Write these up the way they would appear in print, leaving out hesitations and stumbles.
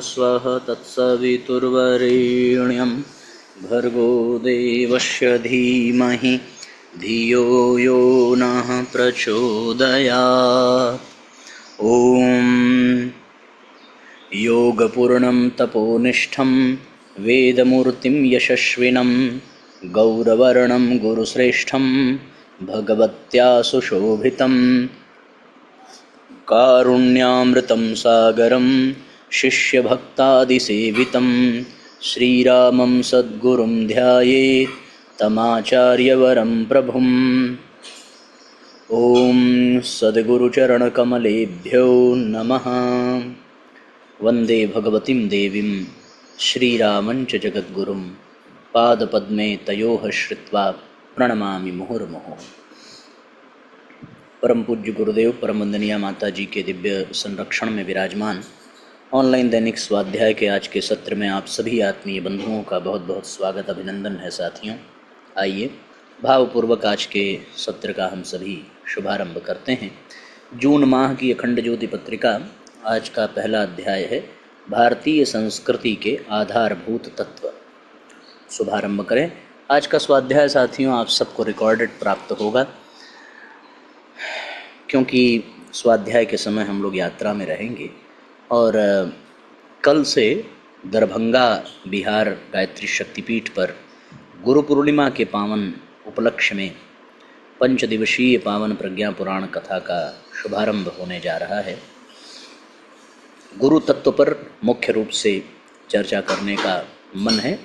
स्वः तत्सवितुर्वरेण्यं भर्गो देवस्य धीमहि धियो यो नः प्रचोदयात्। ॐ योगपूर्णं तपोनिष्ठं वेदमूर्तिं यशस्विनं गौरवर्णं गुरुश्रेष्ठं भगवत्या सुशोभितं कारुण्यामृतं सागरं शिष्यभक्तादिसेवितं श्रीरामं सद्गुरुं ध्यायेत् तमाचार्यवरं प्रभुम्। ॐ सद्गुरुचरणकमलेभ्यो नमः। वन्दे भगवतीं देवीं श्रीरामं च जगद्गुरुं पादपद्मे तयोः श्रित्वा प्रणमामि मुहुर्मुहुः। परम पूज्य गुरुदेव परम वंदनीय माता जी के दिव्य संरक्षण में विराजमान ऑनलाइन दैनिक स्वाध्याय के आज के सत्र में आप सभी आत्मीय बंधुओं का बहुत बहुत स्वागत अभिनंदन है। साथियों, आइए भावपूर्वक आज के सत्र का हम सभी शुभारंभ करते हैं। जून माह की अखंड ज्योति पत्रिका आज का पहला अध्याय है, भारतीय संस्कृति के आधारभूत तत्व। शुभारंभ करें। आज का स्वाध्याय साथियों आप सबको रिकॉर्डेड प्राप्त होगा, क्योंकि स्वाध्याय के समय हम लोग यात्रा में रहेंगे और कल से दरभंगा बिहार गायत्री शक्तिपीठ पर गुरु पूर्णिमा के पावन उपलक्ष्य में पंचदिवसीय पावन प्रज्ञा पुराण कथा का शुभारंभ होने जा रहा है। गुरु तत्व पर मुख्य रूप से चर्चा करने का मन है।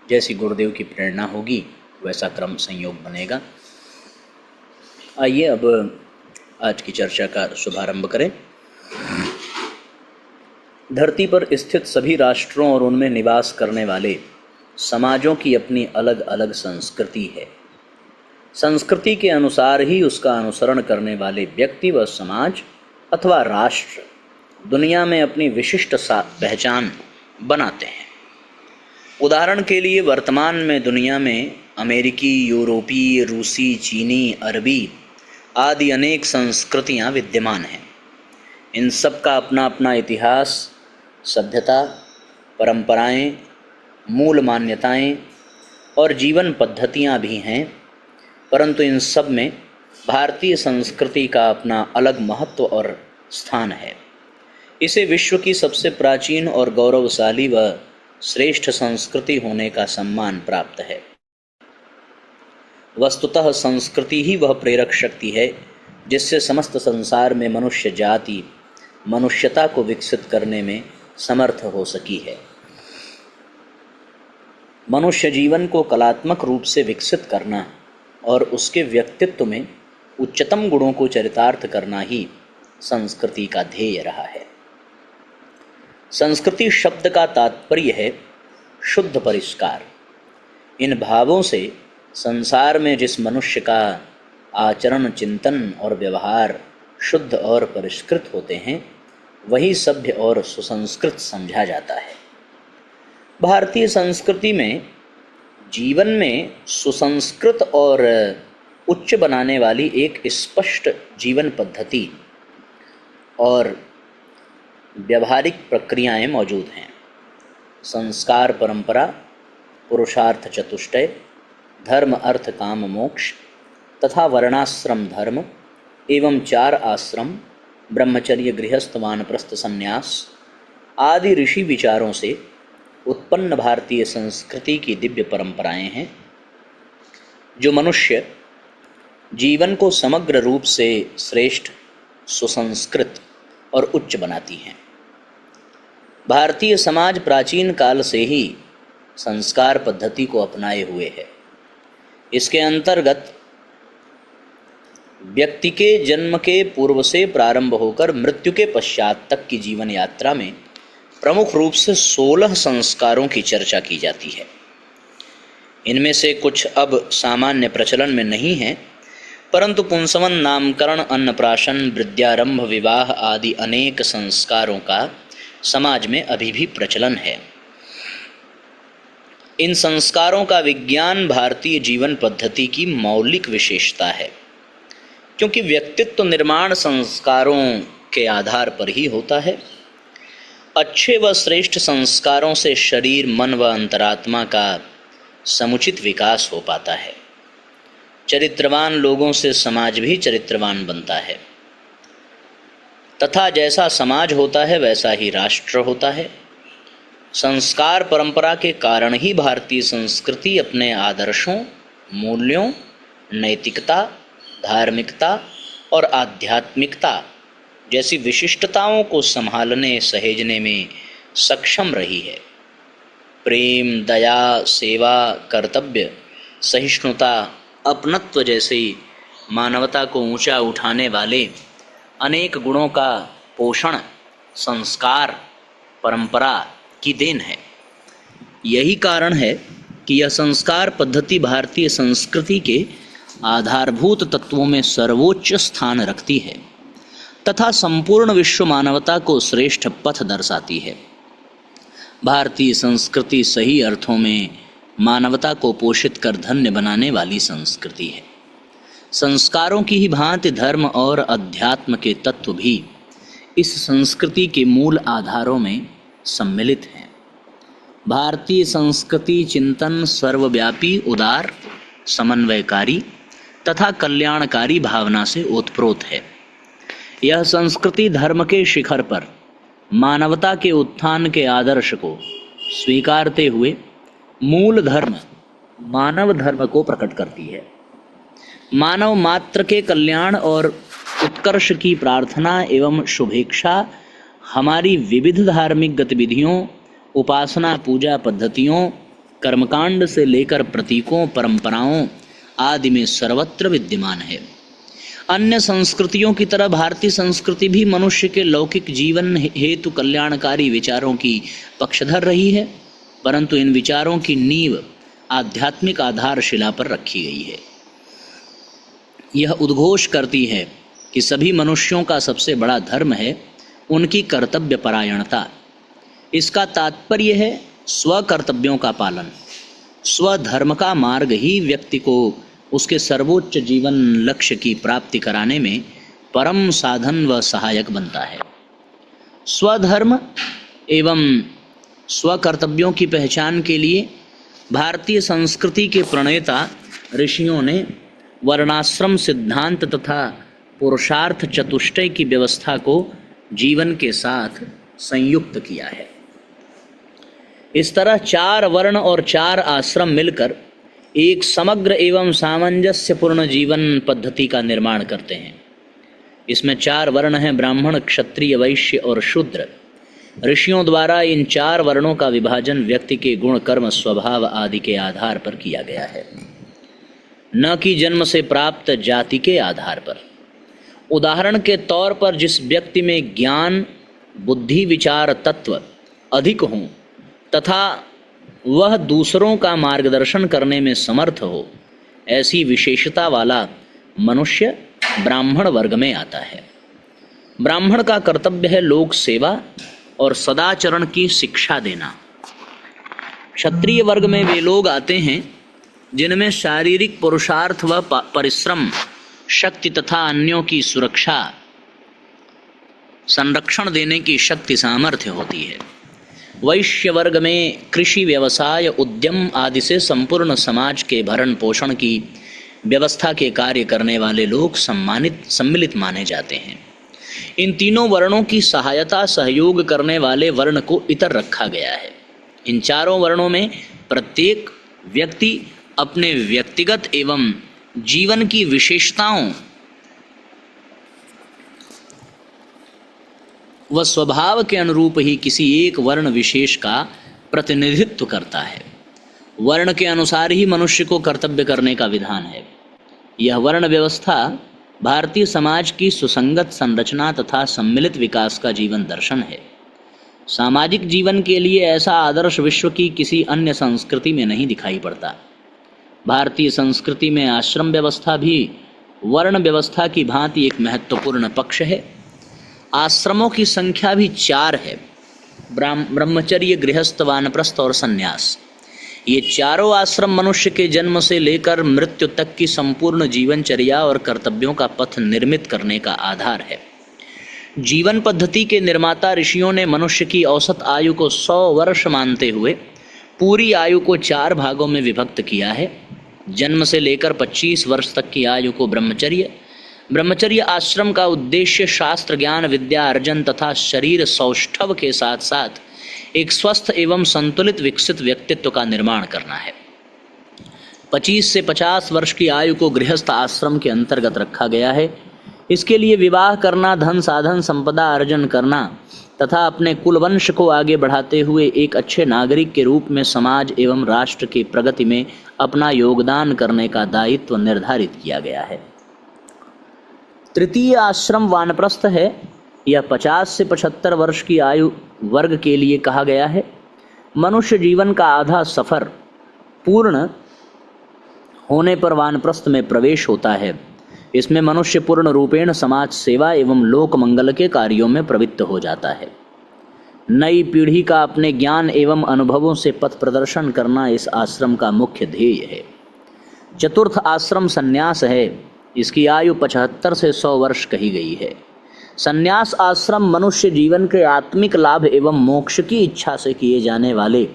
जैसी गुरुदेव की प्रेरणा होगी वैसा क्रम संयोग बनेगा। आइए अब आज की चर्चा का शुभारंभ करें। धरती पर स्थित सभी राष्ट्रों और उनमें निवास करने वाले समाजों की अपनी अलग अलग संस्कृति है। संस्कृति के अनुसार ही उसका अनुसरण करने वाले व्यक्ति व समाज अथवा राष्ट्र दुनिया में अपनी विशिष्ट पहचान बनाते हैं। उदाहरण के लिए वर्तमान में दुनिया में अमेरिकी, यूरोपीय, रूसी, चीनी, अरबी आदि अनेक संस्कृतियां विद्यमान हैं। इन सब का अपना अपना इतिहास, सभ्यता, परंपराएं, मूल मान्यताएं और जीवन पद्धतियां भी हैं, परंतु इन सब में भारतीय संस्कृति का अपना अलग महत्व और स्थान है। इसे विश्व की सबसे प्राचीन और गौरवशाली व श्रेष्ठ संस्कृति होने का सम्मान प्राप्त है। वस्तुतः संस्कृति ही वह प्रेरक शक्ति है जिससे समस्त संसार में मनुष्य जाति मनुष्यता को विकसित करने में समर्थ हो सकी है। मनुष्य जीवन को कलात्मक रूप से विकसित करना और उसके व्यक्तित्व में उच्चतम गुणों को चरितार्थ करना ही संस्कृति का ध्येय रहा है। संस्कृति शब्द का तात्पर्य है शुद्ध परिष्कार। इन भावों से संसार में जिस मनुष्य का आचरण, चिंतन और व्यवहार शुद्ध और परिष्कृत होते हैं वही सभ्य और सुसंस्कृत समझा जाता है। भारतीय संस्कृति में जीवन में सुसंस्कृत और उच्च बनाने वाली एक स्पष्ट जीवन पद्धति और व्यावहारिक प्रक्रियाएं मौजूद हैं। संस्कार परंपरा, पुरुषार्थ चतुष्टय, धर्म अर्थ काम मोक्ष तथा वर्णाश्रम धर्म एवं 4 आश्रम, ब्रह्मचर्य, गृहस्थ, वानप्रस्थ, संन्यास आदि ऋषि विचारों से उत्पन्न भारतीय संस्कृति की दिव्य परंपराएं हैं, जो मनुष्य जीवन को समग्र रूप से श्रेष्ठ, सुसंस्कृत और उच्च बनाती हैं। भारतीय समाज प्राचीन काल से ही संस्कार पद्धति को अपनाए हुए है। इसके अंतर्गत व्यक्ति के जन्म के पूर्व से प्रारंभ होकर मृत्यु के पश्चात तक की जीवन यात्रा में प्रमुख रूप से 16 संस्कारों की चर्चा की जाती है। इनमें से कुछ अब सामान्य प्रचलन में नहीं है, परंतु पुंसवन, नामकरण, अन्नप्राशन, वृद्धारंभ, विवाह आदि अनेक संस्कारों का समाज में अभी भी प्रचलन है। इन संस्कारों का विज्ञान भारतीय जीवन पद्धति की मौलिक विशेषता है, क्योंकि व्यक्तित्व निर्माण संस्कारों के आधार पर ही होता है। अच्छे व श्रेष्ठ संस्कारों से शरीर, मन व अंतरात्मा का समुचित विकास हो पाता है। चरित्रवान लोगों से समाज भी चरित्रवान बनता है तथा जैसा समाज होता है वैसा ही राष्ट्र होता है। संस्कार परंपरा के कारण ही भारतीय संस्कृति अपने आदर्शों, मूल्यों, नैतिकता, धार्मिकता और आध्यात्मिकता जैसी विशिष्टताओं को संभालने सहेजने में सक्षम रही है। प्रेम, दया, सेवा, कर्तव्य, सहिष्णुता, अपनत्व जैसी मानवता को ऊंचा उठाने वाले अनेक गुणों का पोषण संस्कार परंपरा की देन है। यही कारण है कि यह संस्कार पद्धति भारतीय संस्कृति के आधारभूत तत्वों में सर्वोच्च स्थान रखती है तथा संपूर्ण विश्व मानवता को श्रेष्ठ पथ दर्शाती है। भारतीय संस्कृति सही अर्थों में मानवता को पोषित कर धन्य बनाने वाली संस्कृति है। संस्कारों की ही भांति धर्म और अध्यात्म के तत्व भी इस संस्कृति के मूल आधारों में सम्मिलित हैं। भारतीय संस्कृति चिंतन सर्वव्यापी, उदार, समन्वयकारी तथा कल्याणकारी भावना से ओतप्रोत है। यह संस्कृति धर्म के शिखर पर मानवता के उत्थान के आदर्श को स्वीकारते हुए मूल धर्म मानव धर्म को प्रकट करती है। मानव मात्र के कल्याण और उत्कर्ष की प्रार्थना एवं शुभेच्छा हमारी विविध धार्मिक गतिविधियों, उपासना पूजा पद्धतियों, कर्मकांड से लेकर प्रतीकों, परंपराओं आदि में सर्वत्र विद्यमान है। अन्य संस्कृतियों की तरह भारतीय संस्कृति भी मनुष्य के लौकिक जीवन हेतु कल्याणकारी विचारों की पक्षधर रही है, परंतु इन विचारों की नींव आध्यात्मिक आधारशिला पर रखी गई है। यह उद्घोष करती है कि सभी मनुष्यों का सबसे बड़ा धर्म है उनकी कर्तव्य परायणता। इसका तात्पर्य है स्वकर्तव्यों का पालन। स्वधर्म का मार्ग ही व्यक्ति को उसके सर्वोच्च जीवन लक्ष्य की प्राप्ति कराने में परम साधन व सहायक बनता है। स्वधर्म एवं स्वकर्तव्यों की पहचान के लिए भारतीय संस्कृति के प्रणेता ऋषियों ने वर्णाश्रम सिद्धांत तथा पुरुषार्थ चतुष्टय की व्यवस्था को जीवन के साथ संयुक्त किया है। इस तरह 4 वर्ण और 4 आश्रम मिलकर एक समग्र एवं सामंजस्यपूर्ण जीवन पद्धति का निर्माण करते हैं। इसमें 4 वर्ण हैं, ब्राह्मण, क्षत्रिय, वैश्य और शूद्र। ऋषियों द्वारा इन 4 वर्णों का विभाजन व्यक्ति के गुण, कर्म, स्वभाव आदि के आधार पर किया गया है, न कि जन्म से प्राप्त जाति के आधार पर। उदाहरण के तौर पर जिस व्यक्ति में ज्ञान, बुद्धि, विचार तत्व अधिक हों तथा वह दूसरों का मार्गदर्शन करने में समर्थ हो, ऐसी विशेषता वाला मनुष्य ब्राह्मण वर्ग में आता है। ब्राह्मण का कर्तव्य है लोक सेवा और सदाचरण की शिक्षा देना। क्षत्रिय वर्ग में वे लोग आते हैं जिनमें शारीरिक पुरुषार्थ व परिश्रम, शक्ति तथा अन्यों की सुरक्षा, संरक्षण देने की शक्ति सामर्थ्य होती है। वैश्य वर्ग में कृषि, व्यवसाय, उद्यम आदि से संपूर्ण समाज के भरण पोषण की व्यवस्था के कार्य करने वाले लोग सम्मिलित माने जाते हैं। इन तीनों वर्णों की सहायता सहयोग करने वाले वर्ण को इतर रखा गया है। इन 4 वर्णों में प्रत्येक व्यक्ति अपने व्यक्तिगत एवं जीवन की विशेषताओं व स्वभाव के अनुरूप ही किसी एक वर्ण विशेष का प्रतिनिधित्व करता है। वर्ण के अनुसार ही मनुष्य को कर्तव्य करने का विधान है। यह वर्ण व्यवस्था भारतीय समाज की सुसंगत संरचना तथा सम्मिलित विकास का जीवन दर्शन है। सामाजिक जीवन के लिए ऐसा आदर्श विश्व की किसी अन्य संस्कृति में नहीं दिखाई पड़ता। भारतीय संस्कृति में आश्रम व्यवस्था भी वर्ण व्यवस्था की भांति एक महत्वपूर्ण पक्ष है। आश्रमों की संख्या भी 4 है, ब्रह्मचर्य, गृहस्थ, वानप्रस्थ और संन्यास। ये चारों आश्रम मनुष्य के जन्म से लेकर मृत्यु तक की संपूर्ण जीवनचर्या और कर्तव्यों का पथ निर्मित करने का आधार है। जीवन पद्धति के निर्माता ऋषियों ने मनुष्य की औसत आयु को 100 वर्ष मानते हुए पूरी आयु को 4 भागों में विभक्त किया है। जन्म से लेकर 25 वर्ष तक की आयु को ब्रह्मचर्य आश्रम का उद्देश्य शास्त्र ज्ञान विद्या अर्जन तथा शरीर सौष्ठव के साथ साथ एक स्वस्थ एवं संतुलित विकसित व्यक्तित्व का निर्माण करना है। 25 से 50 वर्ष की आयु को गृहस्थ आश्रम के अंतर्गत रखा गया है। इसके लिए विवाह करना, धन साधन संपदा अर्जन करना तथा अपने कुलवंश को आगे बढ़ाते हुए एक अच्छे नागरिक के रूप में समाज एवं राष्ट्र की प्रगति में अपना योगदान करने का दायित्व निर्धारित किया गया है। तृतीय आश्रम वानप्रस्थ है। यह 50 से 75 वर्ष की आयु वर्ग के लिए कहा गया है। मनुष्य जीवन का आधा सफर पूर्ण होने पर वानप्रस्थ में प्रवेश होता है। इसमें मनुष्य पूर्ण रूपेण समाज सेवा एवं लोक मंगल के कार्यों में प्रवृत्त हो जाता है। नई पीढ़ी का अपने ज्ञान एवं अनुभवों से पथ प्रदर्शन करना इस आश्रम का मुख्य ध्येय है। चतुर्थ आश्रम संन्यास है। इसकी आयु 75 से 100 वर्ष कही गई है। संन्यास आश्रम मनुष्य जीवन के आत्मिक लाभ एवं मोक्ष की इच्छा से किए जाने वाले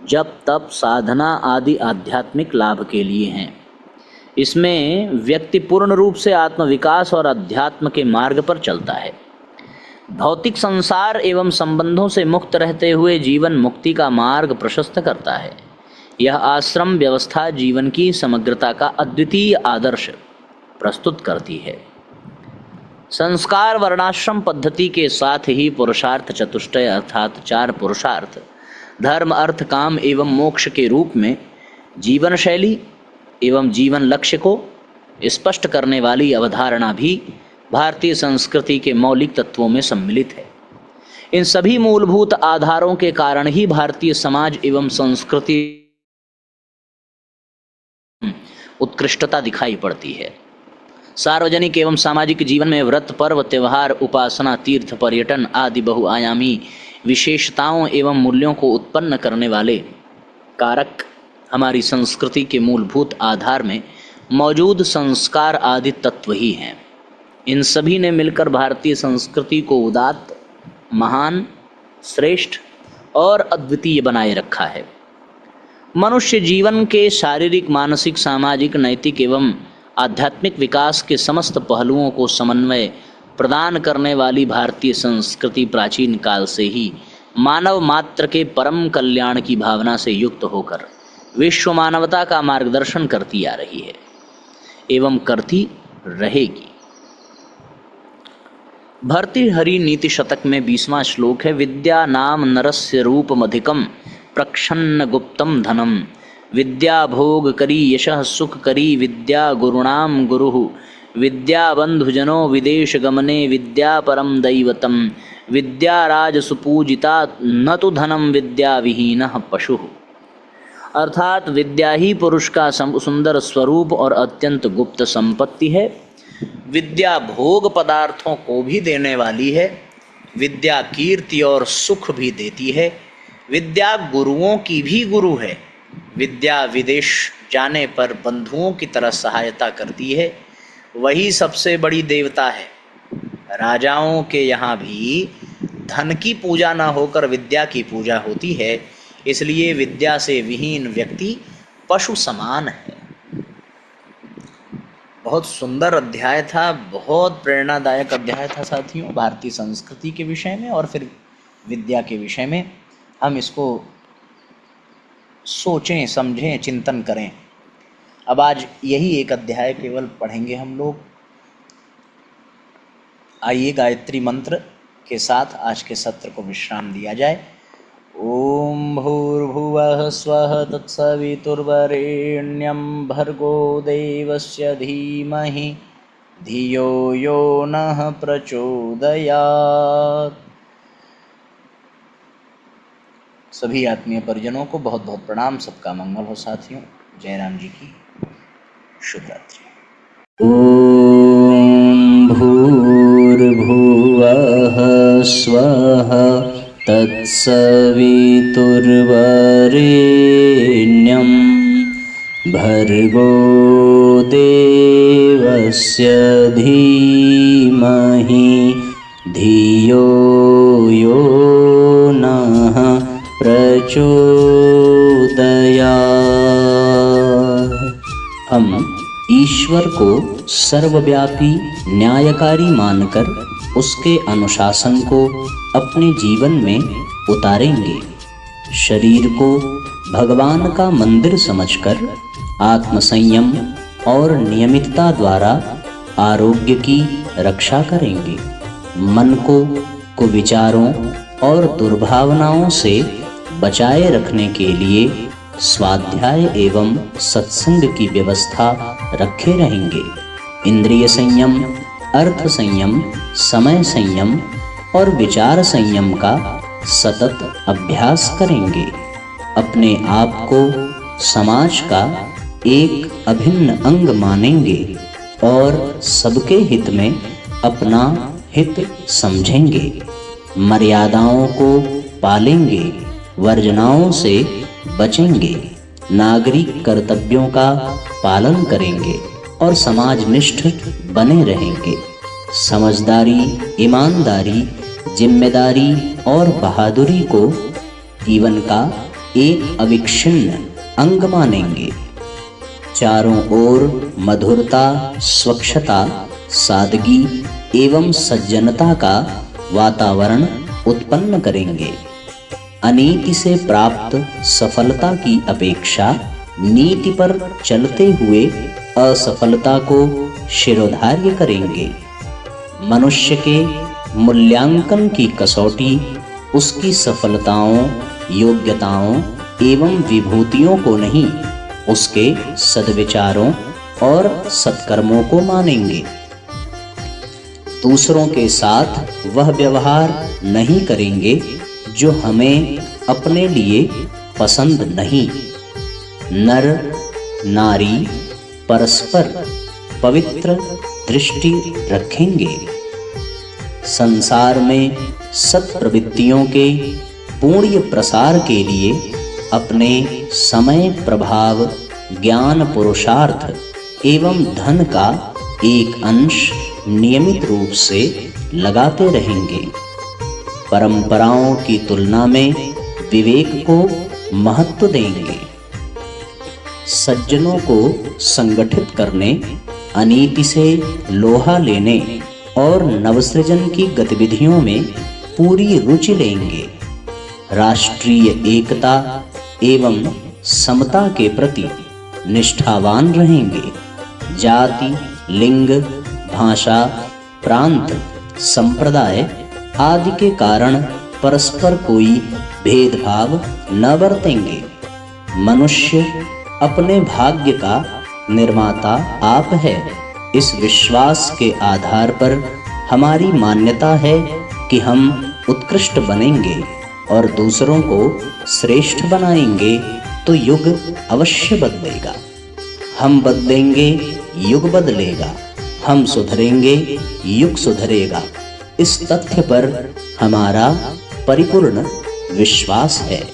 जप तप साधना आदि आध्यात्मिक लाभ के लिए हैं। इसमें व्यक्ति पूर्ण रूप से आत्मविकास और अध्यात्म के मार्ग पर चलता है। भौतिक संसार एवं संबंधों से मुक्त रहते हुए जीवन मुक्ति का मार्ग प्रशस्त करता है। यह आश्रम व्यवस्था जीवन की समग्रता का अद्वितीय आदर्श प्रस्तुत करती है। संस्कार वर्णाश्रम पद्धति के साथ ही पुरुषार्थ चतुष्टय अर्थात 4 पुरुषार्थ धर्म अर्थ काम एवं मोक्ष के रूप में जीवन शैली एवं जीवन लक्ष्य को स्पष्ट करने वाली अवधारणा भी भारतीय संस्कृति के मौलिक तत्वों में सम्मिलित है। इन सभी मूलभूत आधारों के कारण ही भारतीय समाज एवं संस्कृति उत्कृष्टता दिखाई पड़ती है। सार्वजनिक एवं सामाजिक जीवन में व्रत पर्व त्यौहार उपासना तीर्थ पर्यटन आदि बहुआयामी विशेषताओं एवं मूल्यों को उत्पन्न करने वाले कारक हमारी संस्कृति के मूलभूत आधार में मौजूद संस्कार आदि तत्व ही हैं। इन सभी ने मिलकर भारतीय संस्कृति को उदात्त महान श्रेष्ठ और अद्वितीय बनाए रखा है। मनुष्य जीवन के शारीरिक मानसिक सामाजिक नैतिक एवं आध्यात्मिक विकास के समस्त पहलुओं को समन्वय प्रदान करने वाली भारतीय संस्कृति प्राचीन काल से ही मानव मात्र के परम कल्याण की भावना से युक्त होकर विश्व मानवता का मार्गदर्शन करती आ रही है एवं करती रहेगी। भर्तृहरि नीति शतक में 20वां श्लोक है। विद्या नाम नरस्य रूपमधिकम प्रक्षन्न गुप्तम धनम विद्या भोग करी यशः सुख करी विद्या गुरुणाम गुरुः विद्या बंधुजनो विदेश गमने विद्या परम दैवतम विद्या राज सुपूजिता न तो धनम विद्या विहीनः पशुः। अर्थात विद्या ही पुरुष का सुंदर स्वरूप और अत्यंत गुप्त संपत्ति है। विद्या भोग पदार्थों को भी देने वाली है। विद्या कीर्ति और सुख भी देती है। विद्या गुरुओं की भी गुरु है। विद्या विदेश जाने पर बंधुओं की तरह सहायता करती है। वही सबसे बड़ी देवता है। राजाओं के यहाँ भी धन की पूजा न होकर विद्या की पूजा होती है। इसलिए विद्या से विहीन व्यक्ति पशु समान है। बहुत सुंदर अध्याय था, बहुत प्रेरणादायक अध्याय था साथियों, भारतीय संस्कृति के विषय में और फिर विद्या के विषय में। हम इसको सोचें, समझें, चिंतन करें। अब आज यही एक अध्याय केवल पढ़ेंगे हम लोग। आइए गायत्री मंत्र के साथ आज के सत्र को विश्राम दिया जाए। ओम भूर्भुवः स्वः तत्सवितुर्वरेण्यं भर्गो देवस्य धीमहि धियो यो नः प्रचोदयात्। सभी आत्मीय परिजनों को बहुत बहुत प्रणाम। सबका मंगल हो साथियों। जयराम जी की शुभ रात्रि। ओम भूर्भुवः स्वः तत्सवितुर्वरेण्यं भर्गो देवस्य धीमहि धियो यो नः प्रचोदयात्। हम ईश्वर को सर्वव्यापी न्यायकारी मानकर उसके अनुशासन को अपने जीवन में उतारेंगे। शरीर को भगवान का मंदिर समझकर आत्मसंयम और नियमितता द्वारा आरोग्य की रक्षा करेंगे। मन को कुविचारों और दुर्भावनाओं से बचाए रखने के लिए स्वाध्याय एवं सत्संग की व्यवस्था रखे रहेंगे। इंद्रिय संयम, अर्थ संयम, समय संयम और विचार संयम का सतत अभ्यास करेंगे। अपने आप को समाज का एक अभिन्न अंग मानेंगे और सबके हित में अपना हित समझेंगे। मर्यादाओं को पालेंगे, वर्जनाओं से बचेंगे, नागरिक कर्तव्यों का पालन करेंगे और समाजनिष्ठ बने रहेंगे। समझदारी, ईमानदारी, जिम्मेदारी और बहादुरी को जीवन का एक अविच्छिन्न अंग मानेंगे। चारों ओर मधुरता, स्वच्छता, सादगी एवं सज्जनता का वातावरण उत्पन्न करेंगे। अनीति से प्राप्त सफलता की अपेक्षा नीति पर चलते हुए असफलता को शिरोधार्य करेंगे। मनुष्य के मूल्यांकन की कसौटी उसकी सफलताओं, योग्यताओं एवं विभूतियों को नहीं, उसके सद्विचारों और सत्कर्मों को मानेंगे। दूसरों के साथ वह व्यवहार नहीं करेंगे जो हमें अपने लिए पसंद नहीं। नर नारी परस्पर पवित्र दृष्टि रखेंगे। संसार में सत्प्रवृत्तियों के पूर्ण प्रसार के लिए अपने समय, प्रभाव, ज्ञान, पुरुषार्थ एवं धन का एक अंश नियमित रूप से लगाते रहेंगे। परंपराओं की तुलना में विवेक को महत्व देंगे। सज्जनों को संगठित करने, अनीति से लोहा लेने और नवसृजन की गतिविधियों में पूरी रुचि लेंगे। राष्ट्रीय एकता एवं समता के प्रति निष्ठावान रहेंगे। जाति, लिंग, भाषा, प्रांत, संप्रदाय आदि के कारण परस्पर कोई भेदभाव न बरतेंगे। मनुष्य अपने भाग्य का निर्माता आप है। इस विश्वास के आधार पर हमारी मान्यता है कि हम उत्कृष्ट बनेंगे और दूसरों को श्रेष्ठ बनाएंगे तो युग अवश्य बदलेगा। हम बदलेंगे, युग बदलेगा। हम सुधरेंगे, युग सुधरेगा। इस तथ्य पर हमारा परिपूर्ण विश्वास है।